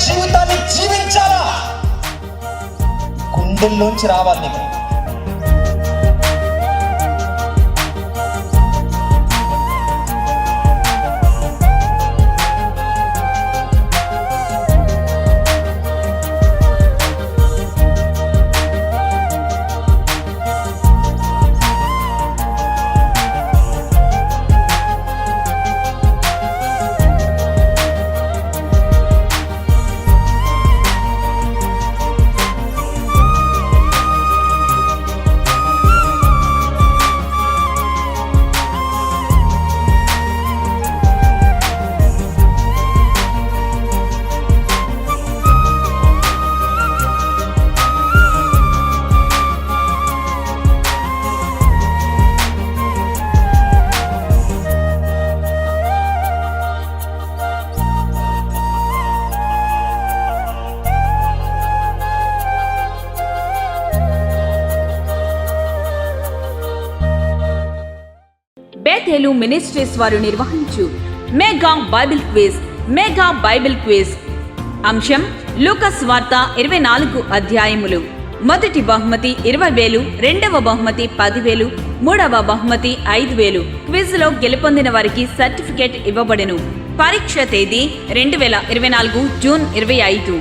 జీవితాన్ని జీవించాలా, గుండెల్లోంచి రావాలి నీకు. బేతేలు మినిస్ట్రీస్ వారు నిర్వహించు మెగా బైబిల్ క్విజ్. అంశం లూకాసు వార్త 24 అధ్యాయములు. మొదటి బహుమతి 20,000, రెండవ బహుమతి 10,000, మూడవ బహుమతి 5,000. క్విజ్ లో గెలుపొందిన వారికి సర్టిఫికేట్ ఇవ్వబడెను. పరీక్ష తేదీ 2024 జూన్ 25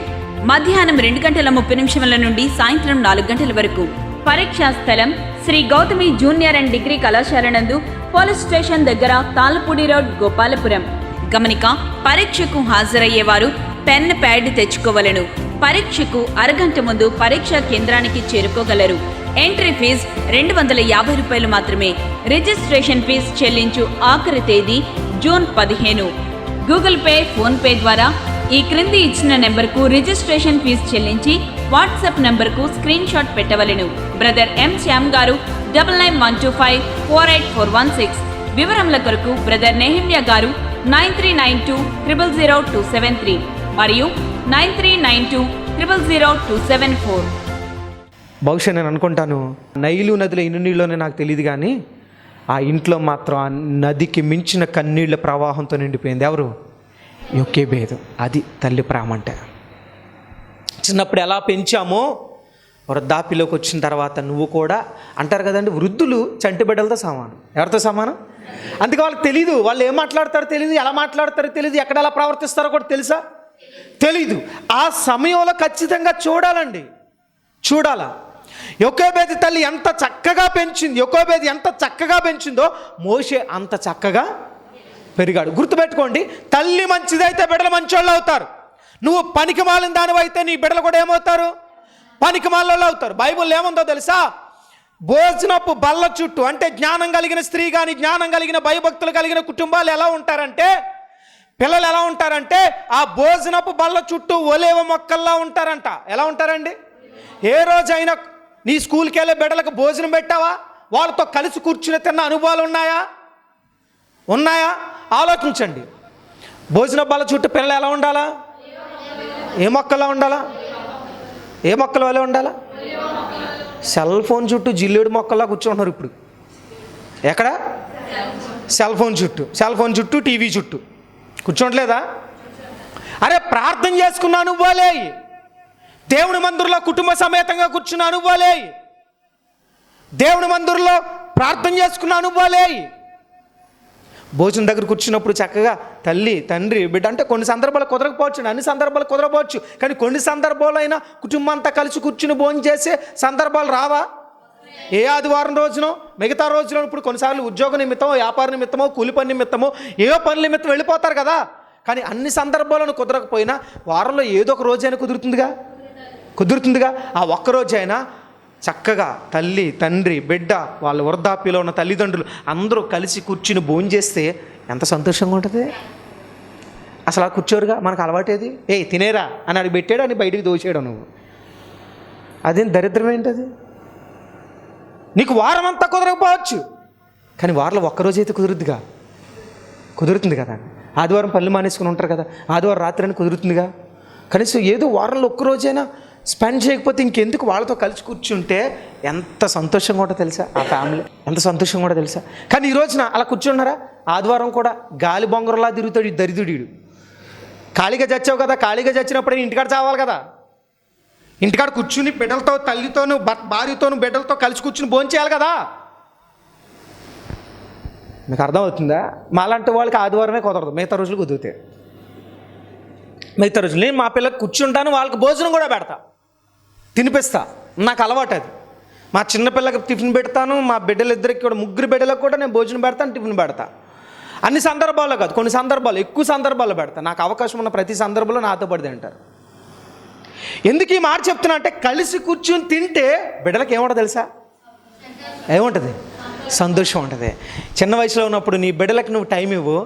మధ్యాహ్నం 2:30 నుండి సాయంత్రం 4 గంటల వరకు. పరీక్షా స్థలం Shri Gautami junior and degree కళాశాల నందు, పోలీస్ స్టేషన్ దగ్గర, తాళ్ళపూడి రోడ్, గోపాలపురం. గమనిక: పరీక్షకు హాజరయ్యేవారు పెన్, ప్యాడ్ తెచ్చుకోవలను. పరీక్షకు అరగంట ముందు పరీక్షా కేంద్రానికి చేరుకోగలరు. ఎంట్రీ ఫీజు 250 రూపాయలు మాత్రమే. రిజిస్ట్రేషన్ ఫీజు చెల్లించు ఆఖరి తేదీ June 15. Google Pay, PhonePe ద్వారా ఈ క్రింది ఇచ్చిన నెంబర్కు రిజిస్ట్రేషన్ ఫీజు చెల్లించి వాట్సాప్ నెంబర్కు స్క్రీన్ షాట్ పెట్టవలెను. బ్రదర్ ఎం శ్యామ్ గారు 9912548416. వివరముల కొరకు బ్రదర్ నెహమ్యా గారు 9392000273 మరియు 9392000274. బహుశా నేను అనుకుంటాను, నైలు నదిలో ఎన్ని నీళ్ళలోనే నాకు తెలియదు, కానీ ఆ ఇంట్లో మాత్రం ఆ నదికి మించిన కన్నీళ్ల ప్రవాహంతో నిండిపోయింది. ఎవరు? యొక్కేబేదు. అది తల్లి ప్రేమ అంటే. చిన్నప్పుడు ఎలా పెంచామో వృద్ధాప్యలోకి వచ్చిన తర్వాత నువ్వు కూడా అంటారు కదండి, వృద్ధులు చంటి బిడ్డలతో సమానం. ఎవరితో సమానం? అందుకే వాళ్ళకి తెలీదు, వాళ్ళు ఏం మాట్లాడతారో తెలియదు, ఎలా మాట్లాడతారో తెలియదు, ఎక్కడ ఎలా ప్రవర్తిస్తారో కూడా తెలుసా? తెలీదు. ఆ సమయంలో ఖచ్చితంగా చూడాలండి, చూడాలా. యొక్కేబేదు తల్లి ఎంత చక్కగా పెంచింది, యొక్కేబేదు ఎంత చక్కగా పెంచిందో మోషే అంత చక్కగా పెరిగాడు. గుర్తుపెట్టుకోండి, తల్లి మంచిదైతే బిడ్డలు మంచోళ్ళు అవుతారు. నువ్వు పనికి మాలిన దానివైతే నీ బిడ్డలు కూడా ఏమవుతారు? పనికి మాలలో అవుతారు. బైబిల్లో ఏముందో తెలుసా? భోజనపు బల్ల చుట్టూ, అంటే జ్ఞానం కలిగిన స్త్రీ కానీ, జ్ఞానం కలిగిన భయభక్తులు కలిగిన కుటుంబాలు ఎలా ఉంటారంటే, పిల్లలు ఎలా ఉంటారంటే, ఆ భోజనపు బల్ల చుట్టూ ఒలేవ మొక్కల్లా ఉంటారంట. ఎలా ఉంటారండి? ఏ రోజైనా నీ స్కూల్కి వెళ్ళే బిడ్డలకు భోజనం పెట్టావా? వాళ్ళతో కలిసి కూర్చుని తిన్న అనుభవాలు ఉన్నాయా? ఆలోచించండి. భోజన బల్ల చుట్టూ పిల్లలు ఎలా ఉండాలా? ఏ మొక్కలా ఉండాలా? ఏ మొక్కల వల్ల ఉండాలా? సెల్ ఫోన్ చుట్టూ జిల్లేడు మొక్కల్లా కూర్చుంటున్నారు ఇప్పుడు. ఎక్కడ? సెల్ ఫోన్ చుట్టూ టీవీ చుట్టూ కూర్చోట్లేదా? అరే, ప్రార్థన చేసుకున్న అనుభవాలే, దేవుని మందిరంలో కుటుంబ సమేతంగా కూర్చున్న అనుభవాలే, దేవుని మందిరంలో ప్రార్థన చేసుకున్న అనుభవాలే. భోజనం దగ్గర కూర్చున్నప్పుడు చక్కగా తల్లి, తండ్రి, బిడ్డ, అంటే కొన్ని సందర్భాలు కుదరకపోవచ్చు, అన్ని సందర్భాలు కుదరకపోవచ్చు, కానీ కొన్ని సందర్భాలు అయినా కుటుంబం అంతా కలిసి కూర్చుని భోజనం చేసే సందర్భాలు రావా? ఏ ఆదివారం రోజునో, మిగతా రోజులో. ఇప్పుడు కొన్నిసార్లు ఉద్యోగ నిమిత్తమో, వ్యాపార నిమిత్తమో, కూలి పని నిమిత్తమో, ఏ పని నిమిత్తం వెళ్ళిపోతారు కదా. కానీ అన్ని సందర్భాలను కుదరకపోయినా వారంలో ఏదో ఒక రోజైనా కుదురుతుందిగా. ఆ ఒక్కరోజైనా చక్కగా తల్లి, తండ్రి, బిడ్డ, వాళ్ళ వృద్ధాప్యలో ఉన్న తల్లిదండ్రులు అందరూ కలిసి కూర్చుని భోజనం చేస్తే ఎంత సంతోషంగా ఉంటుంది. అసలు ఆ కూర్చోరుగా. మనకు అలవాటేది, తినేరా అని అడిగి పెట్టాడు అని బయటికి దోచేయడం. నువ్వు అదేం దరిద్రం ఏంటది? నీకు వారం అంతా కుదరకపోవచ్చు, కానీ వారంలో ఒక్కరోజైతే కుదురుతుంది కదా. ఆదివారం పనులు మానేసుకుని ఉంటారు కదా, ఆదివారం రాత్రి అని కుదురుతుందిగా. కనీసం ఏదో వారంలో ఒక్కరోజైనా స్పెండ్ చేయకపోతే ఇంకెందుకు? వాళ్ళతో కలిసి కూర్చుంటే ఎంత సంతోషంగా ఉంటుందో తెలుసా? ఆ ఫ్యామిలీ ఎంత సంతోషంగా ఉంటుందో తెలుసా? కానీ ఈ రోజున అలా కూర్చున్నారా? ఆదివారం కూడా గాలి బొంగరలా తిరుగుతాడు ఈ దరిద్రుడు. ఖాళీగా చచ్చావు కదా, ఖాళీగా చచ్చినప్పుడు ఇంటికాడ చావాలి కదా. ఇంటికాడ కూర్చుని బిడ్డలతో, తల్లితోనూ భార్యతోనూ బిడ్డలతో కలిసి కూర్చుని భోంచేయాలి కదా. మీకు అర్థమవుతుందా? మాలాంటి వాళ్ళకి ఆదివారమే కుదరదు, మిగతా రోజులు కుదిరితే. మిగతా రోజులు నేను మా పిల్లలకు కూర్చుంటాను, వాళ్ళకి భోజనం కూడా పెడతా, తినిపిస్తా. నాకు అలవాటు అది. మా చిన్నపిల్లకి టిఫిన్ పెడతాను, మా బిడ్డలిద్దరికి కూడా, ముగ్గురు బిడ్డలకు కూడా నేను భోజనం పెడతాను, టిఫిన్ పెడతా. అన్ని సందర్భాల్లో కాదు, కొన్ని సందర్భాలు, ఎక్కువ సందర్భాల్లో పెడతా. నాకు అవకాశం ఉన్న ప్రతి సందర్భంలో నాతో పడి తింటారు. ఎందుకు ఈ మాట చెప్తున్నా అంటే, కలిసి కూర్చుని తింటే బిడ్డలకు ఏముంటుంది తెలుసా? ఏముంటుంది? సంతోషం ఉంటుంది. చిన్న వయసులో ఉన్నప్పుడు నీ బిడ్డలకు నువ్వు టైం ఇవ్వు,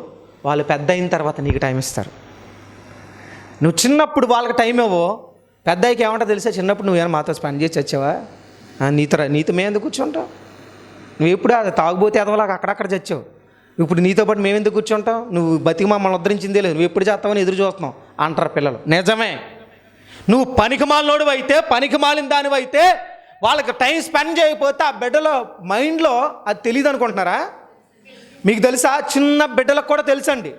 వాళ్ళు పెద్ద అయిన తర్వాత నీకు టైం ఇస్తారు. నువ్వు చిన్నప్పుడు వాళ్ళకి టైం ఇవ్వు, పెద్ద అయ్యాక ఏమంటుంది తెలుసా? చిన్నప్పుడు నువ్వేమైనా మాతో స్పెండ్ చేసి వచ్చావా? నీతో మేము ఎందుకు కూర్చుంటాం? నువ్వు ఎప్పుడు అది తాగుబోతే ఎదవలాగా అక్కడక్కడ చచ్చావు. ఇప్పుడు నీతో పాటు మేము ఎందుకు కూర్చుంటాం? నువ్వు బతికి మమ్మల్ని ఉద్ధరించిందే లేదు, నువ్వు ఎప్పుడు చేస్తావని ఎదురు చూస్తున్నావు అంటారు పిల్లలు. నిజమే. నువ్వు పనికిమాలినోడు అయితే, పనికిమాలిన దానివైతే వాళ్ళకి టైం స్పెండ్ చేయకపోతే ఆ బిడ్డల మైండ్లో అది తెలియదు అనుకుంటున్నారా? మీకు తెలుసా? చిన్న బిడ్డలకు కూడా తెలుసండి,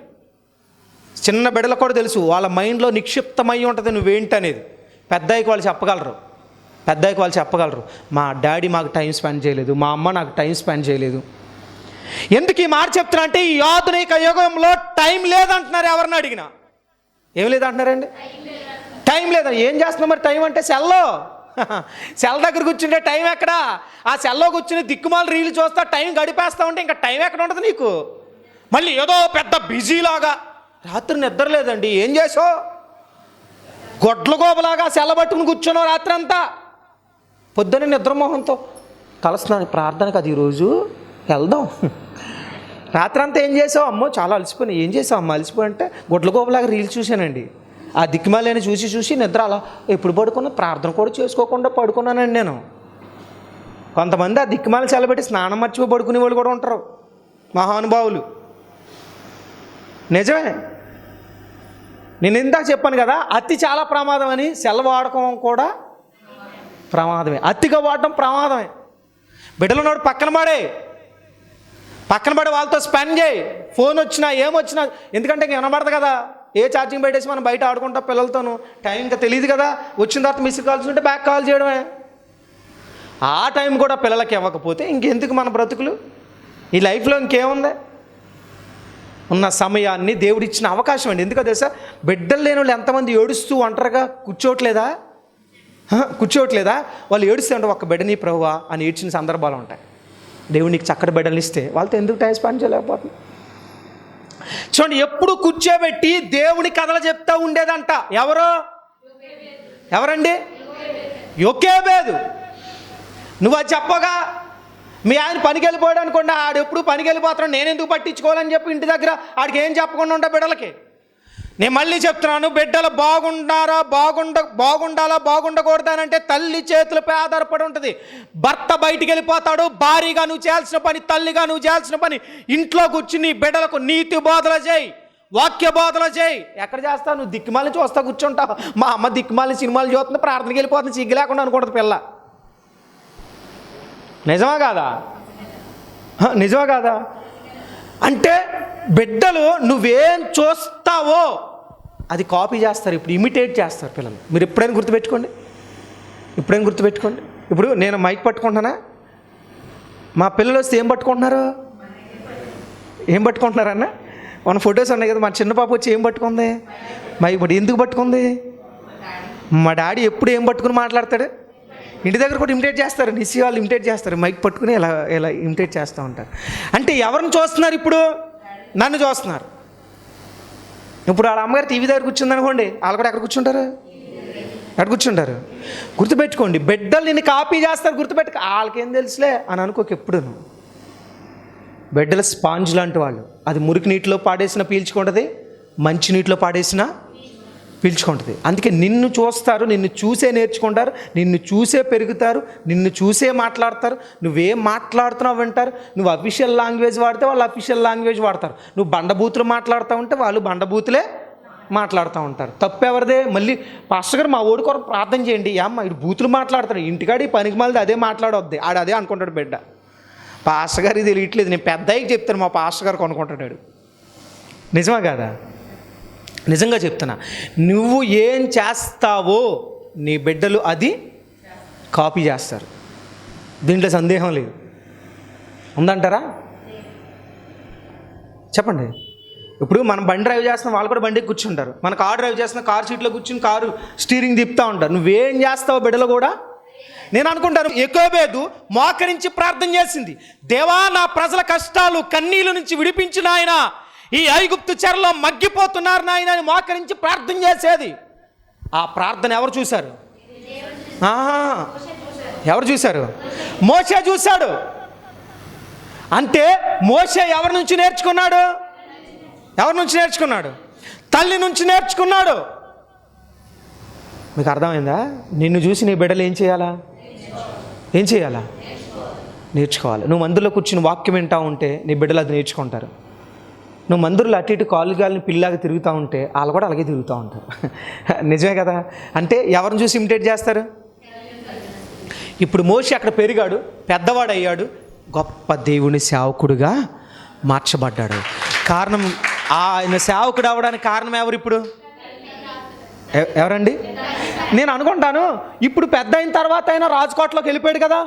చిన్న బిడ్డలకు కూడా తెలుసు. వాళ్ళ మైండ్లో నిక్షిప్తమై ఉంటుంది నువ్వేంటి అనేది. పెద్దయ్యకి వాళ్ళు చెప్పగలరు, మా డాడీ మాకు టైం స్పెండ్ చేయలేదు, మా అమ్మ నాకు టైం స్పెండ్ చేయలేదు. ఎందుకు ఈ మాట చెప్తున్నా అంటే, ఈ ఆధునిక యుగంలో టైం లేదంటున్నారు. ఎవరిని అడిగినా ఏం లేదంటున్నారండి? టైం లేదని. ఏం చేస్తున్నాం మరి? టైం అంటే సెల్ దగ్గర కూర్చుంటే టైం ఎక్కడా? ఆ సెల్లో కూర్చుని దిక్కుమాల రీలు చూస్తా టైం గడిపేస్తా ఉంటే ఇంకా టైం ఎక్కడ ఉంటుంది నీకు? మళ్ళీ ఏదో పెద్ద బిజీలాగా. రాత్రి నిద్ర లేదండి, ఏం చేసావు? గొడ్ల గోబలాగా సెల్ల పట్టుకుని కూర్చున్నావు రాత్రి అంతా. పొద్దున్నే నిద్రమోహంతో కలుస్తున్నాను ప్రార్థనకు, అది ఈరోజు వెళ్దాం. రాత్రి అంతా ఏం చేసావు? అమ్మో చాలా అలసిపోయినా. ఏం చేసావు అమ్మ? అలసిపోయి అంటే గొడ్ల గోబలాగా రీల్ చూశానండి. ఆ దిక్కుమాలని చూసి నిద్ర అలా ఎప్పుడు పడుకున్నా, ప్రార్థన కూడా చేసుకోకుండా పడుకున్నానండి నేను. కొంతమంది ఆ దిక్కుమాలని సెలబెట్టి స్నానం మర్చిపోయి పడుకునే వాళ్ళు కూడా ఉంటారు, మహానుభావులు. నిజమే. నేను ఇందాక చెప్పాను కదా, అతి చాలా ప్రమాదం అని. సెల్ వాడకం కూడా ప్రమాదమే, అతిగా వాడటం ప్రమాదమే. బిడ్డలున్నోడు పక్కన పడి వాళ్ళతో స్పెండ్ చేయి. ఫోన్ వచ్చినా ఏమొచ్చినా, ఎందుకంటే ఇంక వినబడదు కదా. ఏ ఛార్జింగ్ పెట్టేసి మనం బయట ఆడుకుంటాం పిల్లలతోనూ. టైం ఇంకా తెలియదు కదా. వచ్చిన తర్వాత మిస్ కాల్స్ ఉంటే బ్యాక్ కాల్ చేయడమే. ఆ టైం కూడా పిల్లలకి ఇవ్వకపోతే ఇంకెందుకు మన బ్రతుకులు? ఈ లైఫ్లో ఇంకేముంది? ఉన్న సమయాన్ని దేవుడిచ్చిన అవకాశం అండి. ఎందుకో తెలుసా? బిడ్డలు లేని వాళ్ళు ఎంతమంది ఏడుస్తూ ఒంటరిగా కూర్చోవట్లేదా? వాళ్ళు ఏడుస్తూ ఉంటే ఒక్క బిడ్డని ప్రభువా అని ఏడ్చిన సందర్భాలు ఉంటాయి. దేవుడు నీకు చక్కటి బిడ్డలు ఇస్తే వాళ్ళతో ఎందుకు టైం స్పెండ్ చేయలేకపోతుంది? చూడండి, ఎప్పుడు కూర్చోబెట్టి దేవుని కథలు చెప్తా ఉండేదంట. ఎవరండి? యోకేబేదు. నువ్వు అది చెప్పగా మీ ఆయన పనికి వెళ్ళిపోయాడు అనుకోండి, ఆడు ఎప్పుడు పనికి వెళ్ళిపోతున్నాడు, నేను ఎందుకు పట్టించుకోవాలని చెప్పి ఇంటి దగ్గర ఆడికి ఏం చెప్పకుండా ఉంటా బిడ్డలకి. నేను మళ్ళీ చెప్తున్నాను, బిడ్డలు బాగుండకూడదానంటే తల్లి చేతులపై ఆధారపడి ఉంటుంది. భర్త బయటికి వెళ్ళిపోతాడు, భార్యగా నువ్వు చేయాల్సిన పని, తల్లిగా నువ్వు చేయాల్సిన పని ఇంట్లో కూర్చుని బిడ్డలకు నీతి బోధన చేయి, వాక్య బోధన చేయి. ఎక్కడ చేస్తావు? నువ్వు దిక్కుమాలని చూస్తా కూర్చుంటావు. మా అమ్మ దిక్కుమాలని సినిమాలు చూస్తుంది, ప్రార్థనకి వెళ్ళిపోతుంది, సిగ్గు లేకుండా అనుకుంటుంది పిల్ల. నిజమా కాదా? అంటే బిడ్డలు నువ్వేం చూస్తావో అది కాపీ చేస్తారు, ఇప్పుడు ఇమిటేట్ చేస్తారు పిల్లలు. మీరు ఎప్పుడైనా గుర్తుపెట్టుకోండి. ఇప్పుడు నేను మైక్ పట్టుకుంటున్నానా, మా పిల్లలు వస్తే ఏం పట్టుకుంటున్నారన్న? మన ఫొటోస్ ఉన్నాయి కదా, మా చిన్న పాప వచ్చి ఏం పట్టుకుంది? మైక్ పట్టు. ఎందుకు పట్టుకుంది? మా డాడీ ఎప్పుడు ఏం పట్టుకుని మాట్లాడతాడు? ఇంటి దగ్గర కూడా ఇమిటేట్ చేస్తారు, నిస్సి వాళ్ళు ఇమిటేట్ చేస్తారు, మైక్ పట్టుకుని ఇలా ఇమిటేట్ చేస్తూ ఉంటారు. అంటే ఎవరిని చూస్తున్నారు ఇప్పుడు? నన్ను చూస్తున్నారు. ఇప్పుడు వాళ్ళ అమ్మగారు టీవీ దగ్గర కూర్చుందనుకోండి, వాళ్ళు కూడా ఎక్కడ కూర్చుంటారు? గుర్తుపెట్టుకోండి, బిడ్డలు నిన్ను కాపీ చేస్తారు. వాళ్ళకేం తెలుసులే అని అనుకోక. ఎప్పుడు బిడ్డల స్పాంజ్ లాంటి వాళ్ళు. అది మురికి నీటిలో పాడేసిన పీల్చుకుంటుంది, మంచి నీటిలో పాడేసినా పీల్చుకుంటుంది. అందుకే నిన్ను చూస్తారు, నిన్ను చూసే నేర్చుకుంటారు, నిన్ను చూసే పెరుగుతారు, నిన్ను చూసే మాట్లాడతారు. నువ్వేం మాట్లాడుతున్నావు వింటారు. నువ్వు అఫీషియల్ లాంగ్వేజ్ వాడితే వాళ్ళు అఫీషియల్ లాంగ్వేజ్ వాడతారు. నువ్వు బండబూతులు మాట్లాడుతూ ఉంటే వాళ్ళు బండబూతులే మాట్లాడుతూ ఉంటారు. తప్పెవరిదే? మళ్ళీ పాస్టర్ గారు మా ఓడి కొరకు ప్రార్థన చేయండి. అమ్మ ఇటు బూతులు మాట్లాడతాడు, ఇంటికాడి పనికి మళ్ళీ అదే మాట్లాడొద్ది, అదే అనుకుంటాడు బిడ్డ. పాస్టర్ గారు ఇది తెలియట్లేదు, నేను పెద్దయ్యకి చెప్తాను, మా పాస్టర్ గారు కొనుక్కుంటాడు. నిజమా కాదా? నిజంగా చెప్తున్నా, నువ్వు ఏం చేస్తావో నీ బిడ్డలు అది కాపీ చేస్తారు. దీంట్లో సందేహం లేదు. ఉందంటారా? చెప్పండి. ఇప్పుడు మనం బండి డ్రైవ్ చేస్తున్నాం, వాళ్ళు కూడా బండికి కూర్చుంటారు. మన కారు డ్రైవ్ చేస్తున్న కారు సీట్లో కూర్చుని కారు స్టీరింగ్ తిప్పుతూ ఉంటారు. నువ్వేం చేస్తావో బిడ్డలు కూడా. నేను అనుకుంటాను, యోకోబేదు మోకరించి ప్రార్థన చేసింది, దేవా నా ప్రజల కష్టాలు కన్నీళ్ళ నుంచి విడిపించిన ఆయన, ఈ ఐగుప్తు చెరలో మగ్గిపోతున్నారు నాయన అని మోకరించి ప్రార్థన చేసేది. ఆ ప్రార్థన ఎవరు చూశారు? ఎవరు చూశారు? మోషే చూశాడు. అంటే మోషే ఎవరి నుంచి నేర్చుకున్నాడు? ఎవరి నుంచి నేర్చుకున్నాడు? తల్లి నుంచి నేర్చుకున్నాడు. మీకు అర్థమైందా? నిన్ను చూసి నీ బిడ్డలు ఏం చేయాలా? ఏం చేయాలా? నేర్చుకోవాలి. నువ్వు మందిరంలో కూర్చుని వాక్యం వింటా ఉంటే నీ బిడ్డలు అది నేర్చుకుంటారు. నువ్వు మందిరంలో అటు ఇటు కాలుగాలిని పిల్లాగా తిరుగుతూ ఉంటే వాళ్ళు కూడా అలాగే తిరుగుతూ ఉంటారు. నిజమే కదా? అంటే ఎవరిని చూసి ఇమిటేట్ చేస్తారు? ఇప్పుడు మోషే అక్కడ పెరిగాడు, పెద్దవాడు అయ్యాడు, గొప్ప దేవుని సేవకుడుగా మార్చబడ్డాడు. కారణం, ఆయన సేవకుడు అవ్వడానికి కారణం ఎవరు? ఇప్పుడు ఎవరండి? నేను అనుకుంటాను, ఇప్పుడు పెద్ద అయిన తర్వాత అయినా రాజకోటలోకి వెళ్ళిపోయాడు కదా.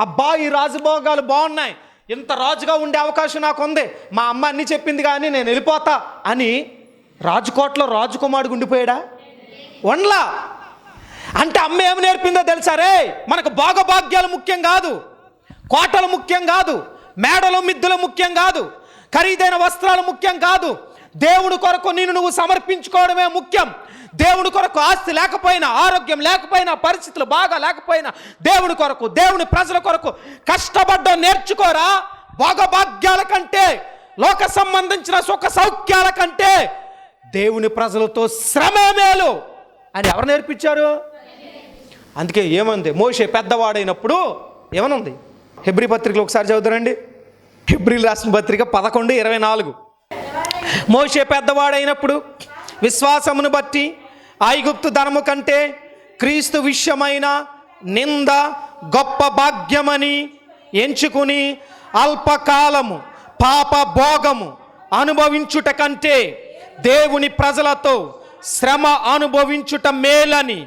అబ్బా ఈ రాజభోగాలు బాగున్నాయి, ఇంత రాజుగా ఉండే అవకాశం నాకు ఉంది, మా అమ్మ అన్నీ చెప్పింది కానీ నేను వెళ్ళిపోతా అని రాజకోటలో రాజకుమారుడు ఉండిపోయాడా? వండ్లా. అంటే అమ్మ ఏమి నేర్పిందో తెలుసా రే? మనకు భోగభాగ్యాలు ముఖ్యం కాదు, కోటలు ముఖ్యం కాదు, మేడలు మిద్దులు ముఖ్యం కాదు, ఖరీదైన వస్త్రాలు ముఖ్యం కాదు. దేవుడి కొరకు నువ్వు సమర్పించుకోవడమే ముఖ్యం. దేవుడి కొరకు ఆస్తి లేకపోయినా, ఆరోగ్యం లేకపోయినా, పరిస్థితులు బాగా లేకపోయినా, దేవుడి కొరకు, దేవుని ప్రజల కొరకు కష్టపడ్డం నేర్చుకోరా. భోగభాగ్యాల కంటే, లోక సంబంధించిన సుఖ సౌఖ్యాల కంటే దేవుని ప్రజలతో శ్రమే మేలు అని ఎవరు నేర్పించారు? అందుకే ఏమంది? మోషే పెద్దవాడైనప్పుడు ఏమనుంది? హెబ్రీ పత్రికలో ఒకసారి చదువుతారండి. హెబ్రీలు రాసిన పత్రిక 11:24. మోషే పెద్దవాడైనప్పుడు విశ్వాసమును బట్టి ఐగుప్తు ధనము కంటే క్రీస్తు విషయమైన నింద గొప్ప భాగ్యమని ఎంచుకుని అల్పకాలము పాప భోగము అనుభవించుట కంటే దేవుని ప్రజలతో శ్రమ అనుభవించుట మేలని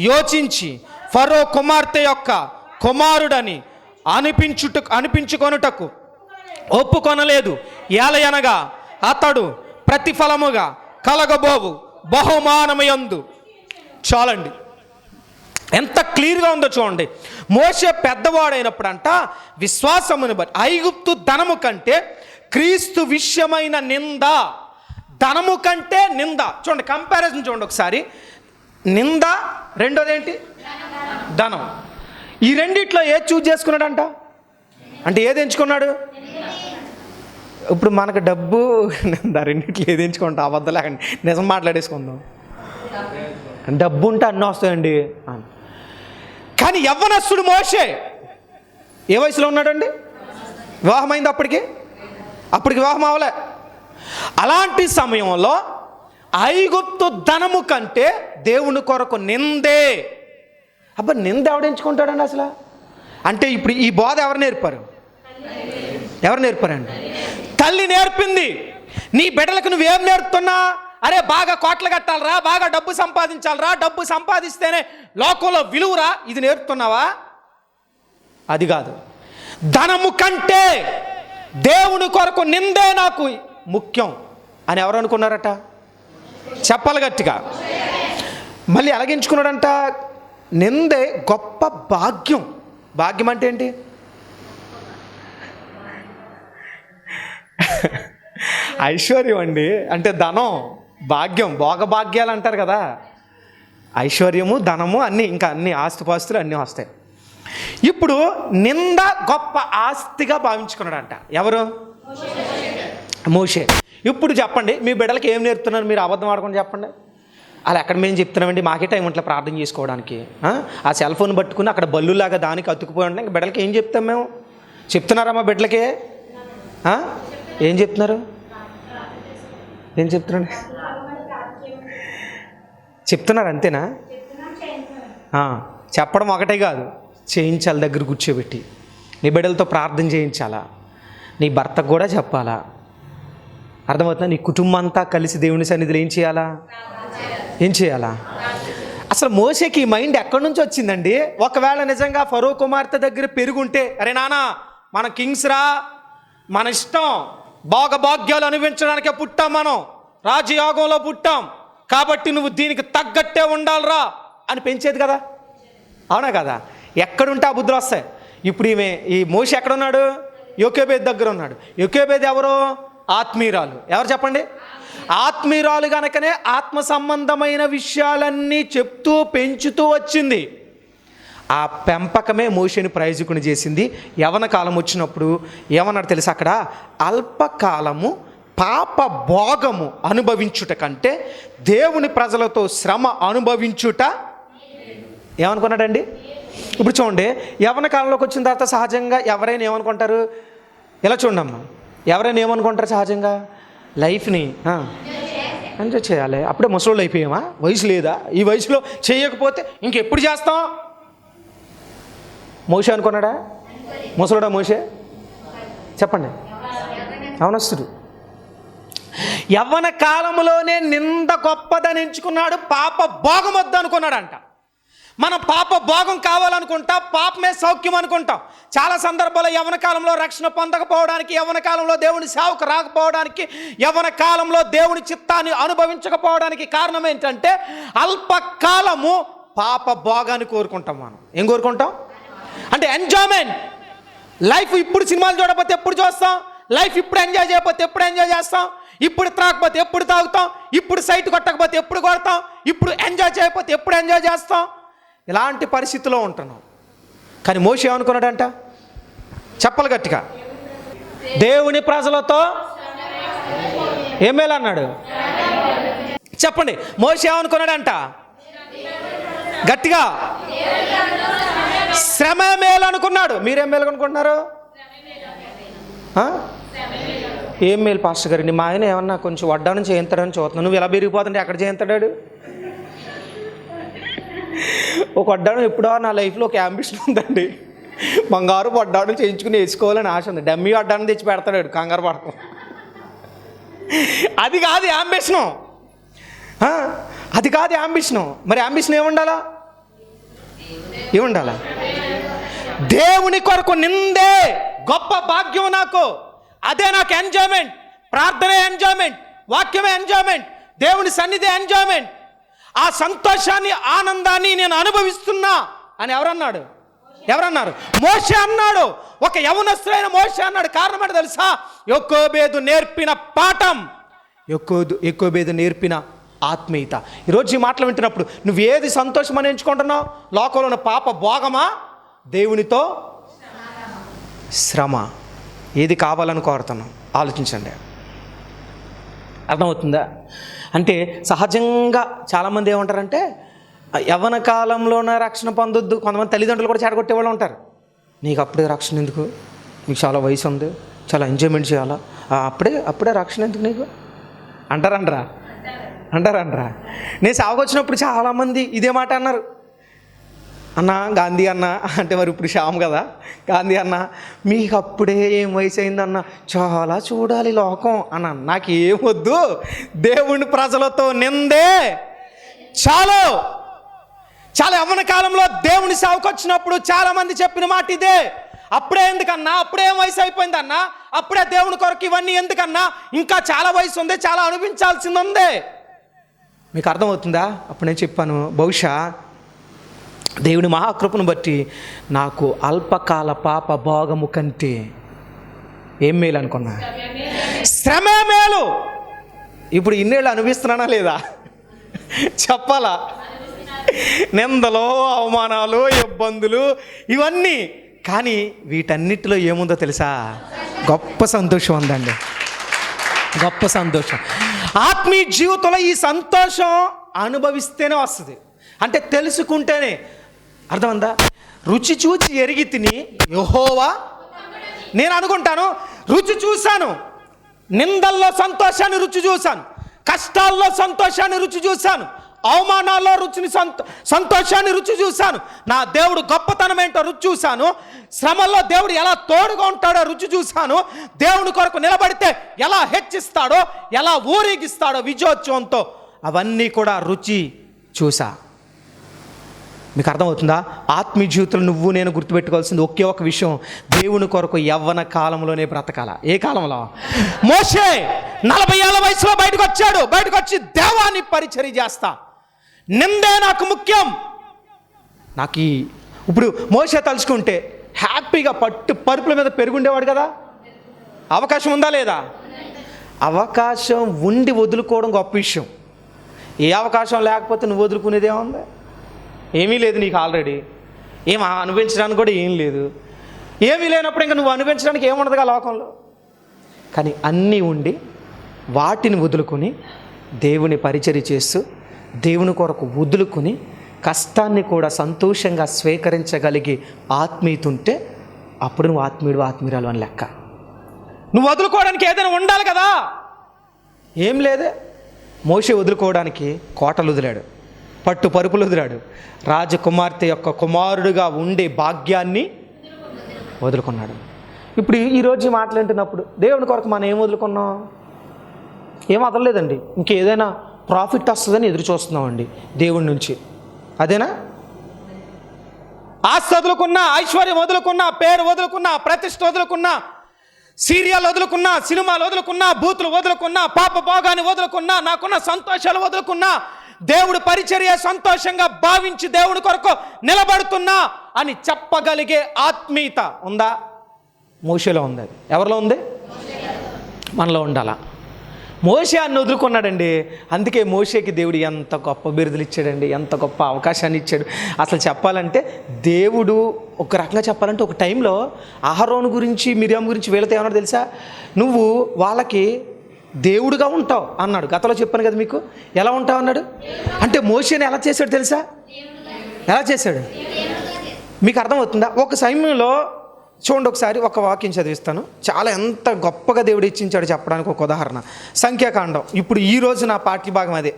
యోచించి ఫరో కుమార్తె యొక్క కుమారుడని అనిపించుకొనుటకు ఒప్పుకొనలేదు. ఏలయనగా అతడు ప్రతిఫలముగా కలగబోవు బహుమానమయందు. చాలండి, ఎంత క్లియర్గా ఉందో చూడండి. మోషే పెద్దవాడైనప్పుడంట విశ్వాసమును బట్టి ఐగుప్తు ధనము కంటే క్రీస్తు విషయమైన నింద. ధనము కంటే నింద. చూడండి, కంపారిజన్ చూడండి ఒకసారి. నింద, రెండోది ఏంటి? ధనం. ఈ రెండిట్లో ఏది చూజ్ చేసుకున్నాడంట? అంటే ఏది ఎంచుకున్నాడు? ఇప్పుడు మనకు డబ్బు రెండిట్లో ఏది ఎంచుకుంటాం? అబద్ధం లేకండి, నిజం మాట్లాడేసుకుందాం. డబ్బు ఉంటే అన్నీ వస్తాయండి. కానీ యవ్వనస్తుడు మోషే ఏ వయసులో ఉన్నాడండి? వివాహమైంది అప్పటికి వివాహం అవలే. అలాంటి సమయంలో ఐగుప్తు ధనము కంటే దేవుని కొరకు నిందే. అబ్బా, నింద ఎవడెంచుకుంటాడండి అసలు? అంటే ఇప్పుడు ఈ బోధ ఎవరు నేర్పారు? నేర్పారండి? తల్లి నేర్పింది. నీ బిడ్డలకు నువ్వేం నేర్పుతున్నా? అరే బాగా కోట్లు కట్టాలరా, బాగా డబ్బు సంపాదించాలరా, డబ్బు సంపాదిస్తేనే లోకంలో విలువరా, ఇది నేర్పుతున్నావా? అది కాదు. ధనము కంటే దేవుని కొరకు నిందే నాకు ముఖ్యం అని ఎవరు అనుకున్నారట? చెప్పాలి గట్టిగా. మళ్ళీ ఎలాగించుకున్నాడంట? నిందే గొప్ప భాగ్యం. భాగ్యం అంటే ఏంటి? ఐశ్వర్యం అండి. అంటే ధనం, భాగ్యం, భోగభాగ్యాలు అంటారు కదా. ఐశ్వర్యము, ధనము అన్నీ, ఇంకా అన్ని ఆస్తిపాస్తులు అన్నీ వస్తాయి. ఇప్పుడు నింద గొప్ప ఆస్తిగా భావించుకున్నాడంట. ఎవరు? మోషే. ఇప్పుడు చెప్పండి, మీ బిడ్డలకి ఏం నేర్పుతున్నారు? మీరు అబద్ధం ఆడకుండా చెప్పండి. అలా ఎక్కడ మేము చెప్తున్నామండి, మాకే టైం ఉంట్లా ప్రార్థన చేసుకోవడానికి. ఆ సెల్ ఫోన్ పట్టుకుని అక్కడ బల్లులాగా దానికి అతుక్కుపోయి ఉంటే ఇంక బిడ్డలకి ఏం చెప్తాం మేము? చెప్తున్నారా మా బిడ్డలకి? ఏం చెప్తున్నారు? ఏం చెప్తున్నాడు? చెప్తున్నారు అంతేనా? చెప్పడం ఒకటే కాదు, చేయించాలి. దగ్గర కూర్చోబెట్టి నీ బిడ్డలతో ప్రార్థన చేయించాలా, నీ భర్తకు కూడా చెప్పాలా. అర్థమవుతుందా? నీ కుటుంబం అంతా కలిసి దేవుని సన్నిధిలో ఏం చేయాలా? అసలు మోషేకి ఈ మైండ్ ఎక్కడి నుంచి వచ్చిందండి? ఒకవేళ నిజంగా ఫరో కుమార్తె దగ్గర పెరుగుంటే, అరే నాన్న మన కింగ్స్ రా, మన ఇష్టం, భాగ్యాలు అనుభవించడానికే పుట్టాం, మనం రాజయోగంలో పుట్టాం కాబట్టి నువ్వు దీనికి తగ్గట్టే ఉండాలిరా అని పెంచేది కదా, అవునా కదా? ఎక్కడుంటే ఆ బుద్ధులు వస్తాయి. ఇప్పుడు ఈ మోషే ఎక్కడున్నాడు? యోకేబేద్ దగ్గర ఉన్నాడు. యోకేబేద్ ఎవరు? ఆత్మీయురాలు. ఎవరు చెప్పండి? ఆత్మీయురాలు గనకనే ఆత్మ సంబంధమైన విషయాలన్నీ చెప్తూ పెంచుతూ వచ్చింది. ఆ పెంపకమే మోషేని ప్రయోజకుని చేసింది. యవన కాలం వచ్చినప్పుడు ఏమన్నాడు తెలుసా? అక్కడ అల్పకాలము పాప భోగము అనుభవించుట కంటే దేవుని ప్రజలతో శ్రమ అనుభవించుట ఏమనుకున్నాడండి? ఇప్పుడు చూడండి, యవన కాలంలోకి వచ్చిన తర్వాత సహజంగా ఎవరైనా ఏమనుకుంటారు? ఇలా చూడమ్మా, ఎవరైనా ఏమనుకుంటారు సహజంగా? లైఫ్ని ఎంజాయ్ చేయాలి. అప్పుడే ముసలోళ్ళు అయిపోయామా? వయసు లేదా? ఈ వయసులో చేయకపోతే ఇంకెప్పుడు చేస్తాం? మోషే అనుకున్నాడా? ముసలోడా మోషే? చెప్పండి. అవనస్తుడు. యవ్వన కాలంలోనే నింద గొప్పదని ఎంచుకున్నాడు. పాప భోగం వద్దు అనుకున్నాడంట. మనం పాప భోగం కావాలనుకుంటాం, పాపమే సౌఖ్యం అనుకుంటాం. చాలా సందర్భాల్లో యవ్వన కాలంలో రక్షణ పొందకపోవడానికి, యవ్వన కాలంలో దేవుని సేవకు రాకపోవడానికి, యవ్వన కాలంలో దేవుని చిత్తాన్ని అనుభవించకపోవడానికి కారణం ఏంటంటే అల్పకాలము పాప భోగాన్ని కోరుకుంటాం. మనం ఏం కోరుకుంటాం అంటే ఎంజాయ్మెంట్. లైఫ్ ఇప్పుడు సినిమాలు చూడకపోతే ఎప్పుడు చూస్తాం? లైఫ్ ఇప్పుడు ఎంజాయ్ చేయకపోతే ఎప్పుడు ఎంజాయ్ చేస్తాం? ఇప్పుడు త్రాగకపోతే ఎప్పుడు తాగుతాం? ఇప్పుడు సైట్ కొట్టకపోతే ఎప్పుడు కొడతాం? ఇప్పుడు ఎంజాయ్ చేయకపోతే ఎప్పుడు ఎంజాయ్ చేస్తాం? ఇలాంటి పరిస్థితిలో ఉంటున్నాం. కానీ మోషే ఏమనుకున్నాడంట? చెప్పలు గట్టిగా, దేవుని ప్రజలతో ఏం మేలు అన్నాడు? చెప్పండి. మోషే ఏమనుకున్నాడంట? గట్టిగా, శ్రమ మేలు అనుకున్నాడు. మీరేం మేలు అనుకుంటున్నారు? ఏం మేలు పాస్టర్ గారండి? మా ఆయన ఏమన్నా కొంచెం వడ్డానం చేయించాడని చూస్తున్నాను. నువ్వు ఎలా పెరిగిపోతుంటే ఎక్కడ చేయించాడు? ఒక వడ్డానం ఎప్పుడో నా లైఫ్లో ఒక యాంబిషన్ ఉందండి. బంగారు వడ్డానం చేయించుకుని వేసుకోవాలని ఆశ ఉంది. డమ్మీ వడ్డానం తెచ్చి పెడతాడు, కంగారు పడతాం. అది కాదు యాంబిషను, అది కాదు యాంబిషను. మరి యాంబిషన్ ఏముండాలా? దేవుని కొరకు నిందే గొప్ప భాగ్యం నాకు. అదే నాకు ఎంజాయ్మెంట్. ప్రార్థనే ఎంజాయ్మెంట్, వాక్యమే ఎంజాయ్మెంట్, దేవుని సన్నిధి ఎంజాయ్మెంట్. ఆ సంతోషాన్ని, ఆనందాన్ని నేను అనుభవిస్తున్నా అని ఎవరన్నారు? మోషే అన్నాడు. ఒక యవనస్తుడైన మోషే అన్నాడు. కారణం అంటే తెలుసా? యోకోబేదు నేర్పిన పాఠం, యోకోబేదు నేర్పిన ఆత్మీయత. ఈరోజు ఈ మాటలు వింటున్నప్పుడు నువ్వు ఏది సంతోషం అని ఎంచుకుంటున్నావు? లోకంలో ఉన్న పాప భోగమా, దేవునితో శ్రమ? ఏది కావాలని కోరుతున్నావు? ఆలోచించండి. అర్థమవుతుందా? అంటే సహజంగా చాలామంది ఏమంటారంటే యవ్వన కాలంలోనే రక్షణ పొందొద్దు. కొంతమంది తల్లిదండ్రులు కూడా చెడగొట్టేవాళ్ళు ఉంటారు. నీకు అప్పుడే రక్షణ ఎందుకు? నీకు చాలా వయసు ఉంది, చాలా ఎంజాయ్మెంట్ చేయాలా, అప్పుడే రక్షణ ఎందుకు నీకు అంటారంటరా? నేను సాగుకొచ్చినప్పుడు చాలామంది ఇదే మాట అన్నారు. అన్న గాంధీ అన్న అంటే మరి ఇప్పుడు శ్యామ్ కదా, గాంధీ అన్న మీకు అప్పుడే ఏం వయసు అయిందన్న, చాలా చూడాలి లోకం అన్న. నాకు ఏమొద్దు, దేవుని ప్రజలతో నిందే చాలు. చాలా యవ్వన కాలంలో దేవుని సేవకు వచ్చినప్పుడు చాలామంది చెప్పిన మాట ఇదే. అప్పుడే ఎందుకన్నా, అప్పుడే ఏం వయసు అయిపోయిందన్నా, అప్పుడే దేవుని కొరకు ఇవన్నీ ఎందుకన్నా, ఇంకా చాలా వయసు ఉంది, చాలా అనుభవించాల్సింది ఉంది. మీకు అర్థమవుతుందా? అప్పుడు నేను చెప్పాను, బహుశా దేవుని మహాకృపను బట్టి నాకు అల్పకాల పాప భోగము కంటే ఏం మేలు అనుకున్నా? శ్రమే మేలు. ఇప్పుడు ఇన్నేళ్ళు అనుభవిస్తున్నానా లేదా? చెప్పాలా? నిందలు, అవమానాలు, ఇబ్బందులు ఇవన్నీ. కానీ వీటన్నిటిలో ఏముందో తెలుసా? గొప్ప సంతోషం ఉందండి, గొప్ప సంతోషం. ఆత్మీయ జీవితంలో ఈ సంతోషం అనుభవిస్తేనే వస్తుంది. అంటే తెలుసుకుంటేనే. అర్థమందా? రుచి చూచి ఎరిగి తిని యెహోవా. నేను అనుకుంటాను, రుచి చూశాను, నిందల్లో సంతోషాన్ని రుచి చూశాను, కష్టాల్లో సంతోషాన్ని రుచి చూశాను, అవమానాల్లో రుచిని సంతోషాన్ని రుచి చూశాను. నా దేవుడు గొప్పతనం ఏంటో రుచి చూశాను. శ్రమల్లో దేవుడు ఎలా తోడుగా ఉంటాడో రుచి చూశాను. దేవుని కొరకు నిలబడితే ఎలా హెచ్చిస్తాడో, ఎలా ఊరేగిస్తాడో విజయోత్సవంతో, అవన్నీ కూడా రుచి చూసా. మీకు అర్థమవుతుందా? ఆత్మీయ జీవితంలో నువ్వు నేను గుర్తుపెట్టుకోవాల్సింది ఒకే ఒక విషయం, దేవుని కొరకు యవ్వన కాలంలోనే బ్రతకాల. ఏ కాలంలో? మోషే 40 ఏళ్ల వయసులో బయటకు వచ్చాడు. బయటకు వచ్చి దేవాన్ని పరిచర్య చేస్తా, నిందే నాకు ముఖ్యం. నాకు ఇప్పుడు మోషే తలుచుకుంటే హ్యాపీగా పరుపుల మీద పెరుగుండేవాడు కదా. అవకాశం ఉందా లేదా? అవకాశం ఉండి వదులుకోవడం గొప్ప విషయం. ఏ అవకాశం లేకపోతే నువ్వు వదులుకునేదేముంది? ఏమీ లేదు నీకు. ఆల్రెడీ ఏం అనుభవించడానికి కూడా ఏం లేదు. ఏమీ లేనప్పుడు ఇంకా నువ్వు అనుభవించడానికి ఏముండదుగా లోకంలో. కానీ అన్నీ ఉండి వాటిని వదులుకొని దేవుని పరిచర్య చేస్తూ, దేవుని కొరకు వదులుకొని కష్టాన్ని కూడా సంతోషంగా స్వీకరించగలిగి ఆత్మీయత ఉంటే అప్పుడు నువ్వు ఆత్మీయుడు, ఆత్మీయురాలు అని లెక్క. నువ్వు వదులుకోవడానికి ఏదైనా ఉండాలి కదా. ఏం లేదే. మోషే వదులుకోవడానికి కోటలు వదిలాడు, పట్టు పరుపులు వదిలాడు, రాజకుమార్తె యొక్క కుమారుడుగా ఉండే భాగ్యాన్ని వదులుకున్నాడు. ఇప్పుడు ఈరోజు మాట్లాడుతున్నప్పుడు దేవుని కొరకు మనం ఏం వదులుకున్నాం? ఏం వదలలేదండి. ఇంకేదైనా ప్రాఫిట్ వస్తుందని ఎదురు చూస్తున్నామండి దేవుడి నుంచి. అదేనా? ఆస్తి వదులుకున్నా, ఐశ్వర్యం వదులుకున్నా, పేరు వదులుకున్నా, ప్రతిష్ట వదులుకున్నా, సీరియల్ వదులుకున్నా, సినిమాలు వదులుకున్నా, బూతులు వదులుకున్నా, పాప భోగాన్ని వదులుకున్నా, నాకున్న సంతోషాలు వదులుకున్నా, దేవుడు పరిచర్య సంతోషంగా భావించి దేవుడి కొరకు నిలబడుతున్నా అని చెప్పగలిగే ఆత్మీయత ఉందా? మోషేలో ఉంది. అది ఎవరిలో ఉంది? మనలో ఉండాలా. మోషే అన్ని వదులుకున్నాడండి. అందుకే మోషేకి దేవుడు ఎంత గొప్ప బిరుదులు ఇచ్చాడండి, ఎంత గొప్ప అవకాశాన్ని ఇచ్చాడు. అసలు చెప్పాలంటే దేవుడు ఒక రకంగా చెప్పాలంటే ఒక టైంలో అహరోను గురించి, మిరియాం గురించి వీళ్ళతో ఏమన్నా తెలుసా? నువ్వు వాళ్ళకి దేవుడుగా ఉంటావు అన్నాడు. గతంలో చెప్పాను కదా మీకు. ఎలా ఉంటావు అన్నాడు అంటే మోషేని ఎలా చేశాడు తెలుసా? ఎలా చేశాడు మీకు అర్థమవుతుందా? ఒక సమయంలో చూడండి, ఒకసారి ఒక వాక్యం చదివిస్తాను. చాలా ఎంత గొప్పగా దేవుడు ఇచ్చించాడు చెప్పడానికి ఒక ఉదాహరణ. సంఖ్యాకాండం. ఇప్పుడు ఈరోజు నా పాఠ్య భాగం అదే,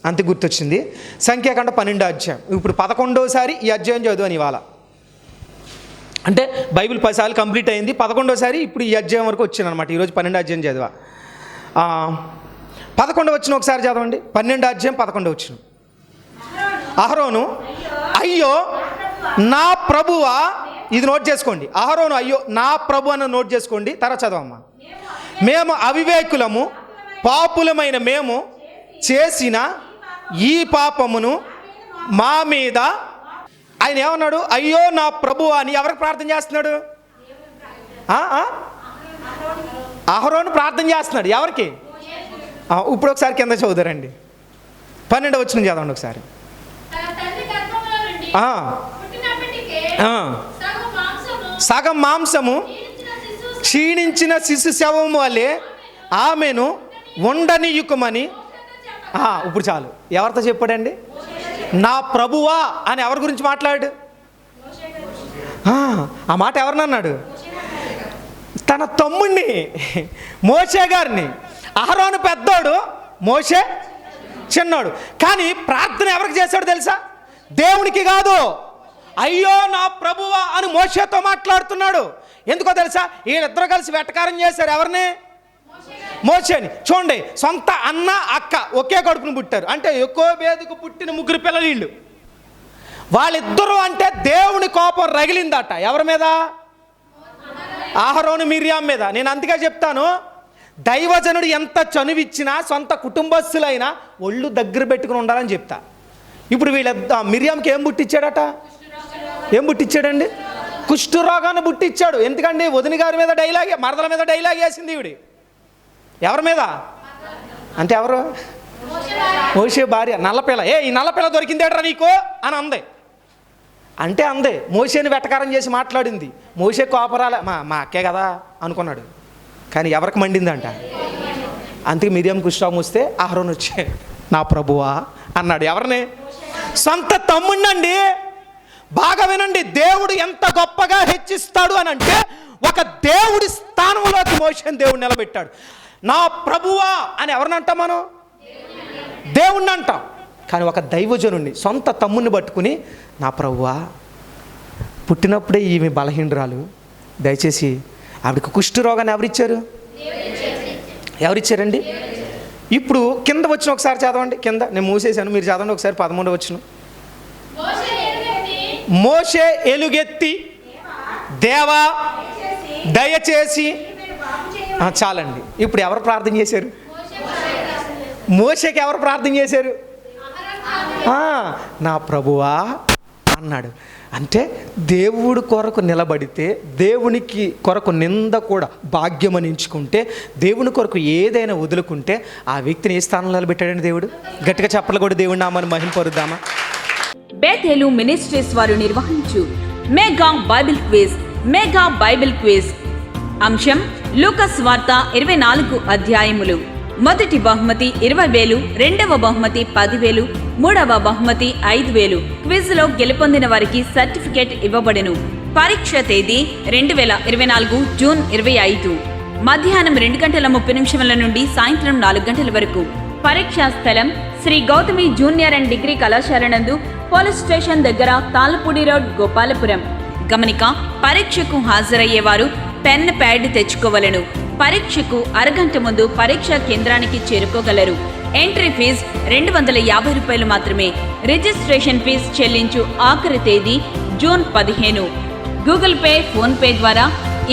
అంతే గుర్తొచ్చింది. సంఖ్యాకాండం 12వ అధ్యాయం. ఇప్పుడు 11వసారి ఈ అధ్యాయం చదువు ఇవాళ. అంటే బైబిల్ 10 సార్లు కంప్లీట్ అయింది. 11వసారి ఇప్పుడు ఈ అధ్యాయం వరకు వచ్చింది అనమాట. ఈరోజు 12వ అధ్యాయం చదివా. 11వ వచనం ఒకసారి చదవండి. 12వ అధ్యాయం 11వ వచనం. అహరోను, అయ్యో నా ప్రభువా, ఇది నోట్ చేసుకోండి. అహరోను అయ్యో నా ప్రభు అని నోట్ చేసుకోండి. తర్వాత చదవమ్మా. మేము అవివేకులము, పాపులమైన మేము చేసిన ఈ పాపమును మా మీద. ఆయన ఏమన్నాడు? అయ్యో నా ప్రభు అని ఎవరికి ప్రార్థన చేస్తున్నాడు? అహరోను ప్రార్థన చేస్తున్నాడు. ఎవరికి? ఇప్పుడు ఒకసారి కింద చదువుతారండి. 12వ వచనం చదవండి ఒకసారి. సగం మాంసము క్షీణించిన శిశు శవము వలె ఆమెను ఉండనీయుకమని. ఇప్పుడు చాలు. ఎవరితో చెప్పాడండి? నా ప్రభువా అని ఎవరి గురించి మాట్లాడు? ఆ మాట ఎవరినన్నాడు? తన తమ్ముడిని, మోషే గారిని. అహరోను పెద్దోడు, మోషే చిన్నోడు. కానీ ప్రార్థన ఎవరికి చేశాడు తెలుసా? దేవునికి కాదు. అయ్యో నా ప్రభువా అని మోషేతో మాట్లాడుతున్నాడు. ఎందుకో తెలుసా? వీళ్ళిద్దరూ కలిసి వెటకారం చేశారు. ఎవరిని? మోషేని. చూడండి, సొంత అన్న అక్క ఒకే కడుపును పుట్టారు. అంటే ఎక్కువ బేదకు పుట్టిన 3 పిల్లలు వీళ్ళు. వాళ్ళిద్దరూ అంటే దేవుని కోపం రగిలిందట. ఎవరి మీద? అహరోను మిరియాం మీద. నేను అందుకే చెప్తాను, దైవజనుడు ఎంత చనువిచ్చినా సొంత కుటుంబస్తులైనా ఒళ్ళు దగ్గర పెట్టుకుని ఉండాలని చెప్తా. ఇప్పుడు వీళ్ళ మిరియాంకి ఏం పుట్టించాడట? ఏం పుట్టించాడండి? కుష్ఠరోగాన్ని పుట్టించాడు. ఎందుకండి? వదిన గారి మీద డైలాగ్, మరదల మీద డైలాగ్ వేసింది ఈవిడి. ఎవరి మీద అంటే ఎవరు? మోషే భార్య. నల్లపిల్ల. ఈ నల్లపిల్ల దొరికిందేట్రా నీకు అని అంది. అంటే అందే మోషేని వెటకారం చేసి మాట్లాడింది. మోషే కోపరాలే, మా అక్కే కదా అనుకున్నాడు. కానీ ఎవరికి మండిందంట? అందుకే మిరియాం కుష్ఠరోగం వస్తే అహరోను వచ్చే నా ప్రభువా అన్నాడు. ఎవరిని? సొంత తమ్ముడినండి. బాగా వినండి, దేవుడు ఎంత గొప్పగా హెచ్చిస్తాడు అని అంటే ఒక దేవుడి స్థానంలోకి మోషేని దేవుడు నిలబెట్టాడు. నా ప్రభువా అని ఎవరిని అంటాం మనం? దేవుణ్ణి అంటాం. కానీ ఒక దైవజనుడిని సొంత తమ్ముడిని పట్టుకుని, నా ప్రభువా పుట్టినప్పుడే ఈమె బలహీనరాలు, దయచేసి ఆవిడకి కుష్ఠరోగాన్ని ఎవరిచ్చారండి? ఇప్పుడు కింద వచ్చిన ఒకసారి చదవండి, కింద నేను మూసేశాను, మీరు చదవండి ఒకసారి 11వ వచనం. మోషే ఎలుగెత్తి, దేవా దయచేసి, చాలండి. ఇప్పుడు ఎవరు ప్రార్థన చేశారు? మోషేకి ఎవరు ప్రార్థన చేశారు? నా ప్రభువా అన్నాడు. అంటే దేవుడి కొరకు నిలబడితే, దేవునికి కొరకు నింద కూడా భాగ్యమని ఎంచుకుంటే, దేవుని కొరకు ఏదైనా వదులుకుంటే ఆ వ్యక్తిని ఏ స్థానంలో నిలబెట్టాడండి దేవుడు? గట్టిగా చెప్పలు కూడా దేవుడి నామాన్ని మహింపరుద్దామా? బేతేలు మినిస్ట్రీస్ వారు నిర్వహించు మెగా బైబిల్ క్విజ్. అంశం లూకాసు వార్త 24 అధ్యాయములు. మొదటి బహుమతి 20,000, రెండవ బహుమతి 10,000, మూడవ బహుమతి 5,000. క్విజ్ లో గెలుపొందిన వారికి సర్టిఫికేట్ ఇవ్వబడెను. పరీక్ష తేదీ 2024 జూన్ 25 మధ్యాహ్నం 2:30 నుండి సాయంత్రం 4 గంటల వరకు. పరీక్షా స్థలం Shri Gautami junior and degree కళాశాల నందు, పోలీస్ స్టేషన్ దగ్గర, తాళ్ళపూడి రోడ్, గోపాలపురం. గమనిక: పరీక్షకు హాజరయ్యేవారు పెన్, ప్యాడ్ తెచ్చుకోవలను. పరీక్షకు అరగంట ముందు పరీక్షా కేంద్రానికి చేరుకోగలరు. ఎంట్రీ ఫీజు 250 రూపాయలు మాత్రమే. రిజిస్ట్రేషన్ ఫీజు చెల్లించు ఆఖరి తేదీ June 15. Google Pay, PhonePe ద్వారా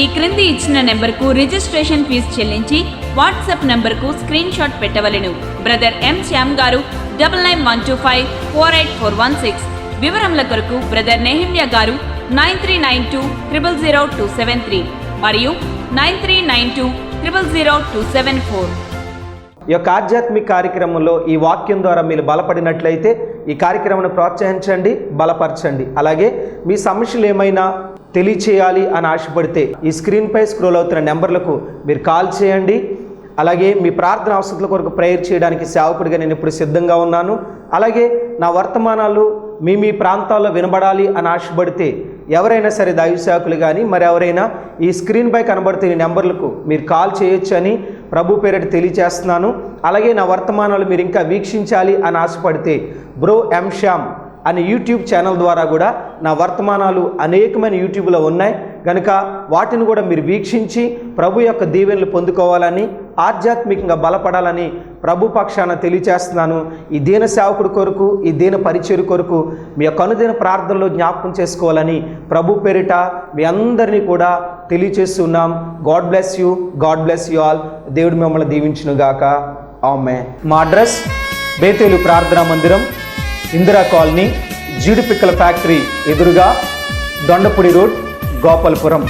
ఈ క్రింది ఇచ్చిన నెంబర్కు రిజిస్ట్రేషన్ ఫీజు చెల్లించి వాట్సాప్ నెంబర్కు స్క్రీన్ షాట్ పెట్టవలెను. బ్రదర్ ఎం శ్యామ్ గారు 9912548416. వివరముల కొరకు బ్రదర్ నెహమ్యా గారు 9392000273 మరియు 9392000274. ఈ యొక్క ఆధ్యాత్మిక కార్యక్రమంలో ఈ వాక్యం ద్వారా మీరు బలపడినట్లయితే ఈ కార్యక్రమాన్ని ప్రోత్సహించండి, బలపరచండి. అలాగే మీ సమస్యలు ఏమైనా తెలియచేయాలి అని ఆశపడితే ఈ స్క్రీన్పై స్క్రోల్ అవుతున్న నెంబర్లకు మీరు కాల్ చేయండి. అలాగే మీ ప్రార్థన అవసరాల కొరకు ప్రేయర్ చేయడానికి సేవకుడిగా నేను ఇప్పుడు సిద్ధంగా ఉన్నాను. అలాగే నా వర్తమానాలు మీ ప్రాంతాల్లో వినబడాలి అని ఆశపడితే ఎవరైనా సరే దైవ సేవకులు కానీ మరి ఎవరైనా ఈ స్క్రీన్పై కనబడుతున్న నెంబర్లకు మీరు కాల్ చేయొచ్చు అని ప్రభు పేరిట తెలియజేస్తున్నాను. అలాగే నా వర్తమానాలు మీరు ఇంకా వీక్షించాలి అని ఆశపడితే బ్రో ఎం శ్యామ్ అనే యూట్యూబ్ ఛానల్ ద్వారా కూడా నా వర్తమానాలు అనేకమైన యూట్యూబ్లో ఉన్నాయి కనుక వాటిని కూడా మీరు వీక్షించి ప్రభు యొక్క దీవెనలు పొందుకోవాలని, ఆధ్యాత్మికంగా బలపడాలని ప్రభు పక్షాన తెలియజేస్తున్నాను. ఈ దీన సేవకుడి కొరకు, ఈ దీన పరిచయం కొరకు మీ యొక్క అనుదిన ప్రార్థనలో జ్ఞాపకం చేసుకోవాలని ప్రభు పేరిట మీ అందరినీ కూడా తెలియజేస్తున్నాం. God bless you all. దేవుడు మిమ్మల్ని దీవించునుగాక. ఆమేన్. మా అడ్రస్ బేతేలు ప్రార్థనా మందిరం, ఇందిరా కాలనీ, జీడిపిక్కల ఫ్యాక్టరీ ఎదురుగా, దొండపూడి రోడ్, గోపాలపురం.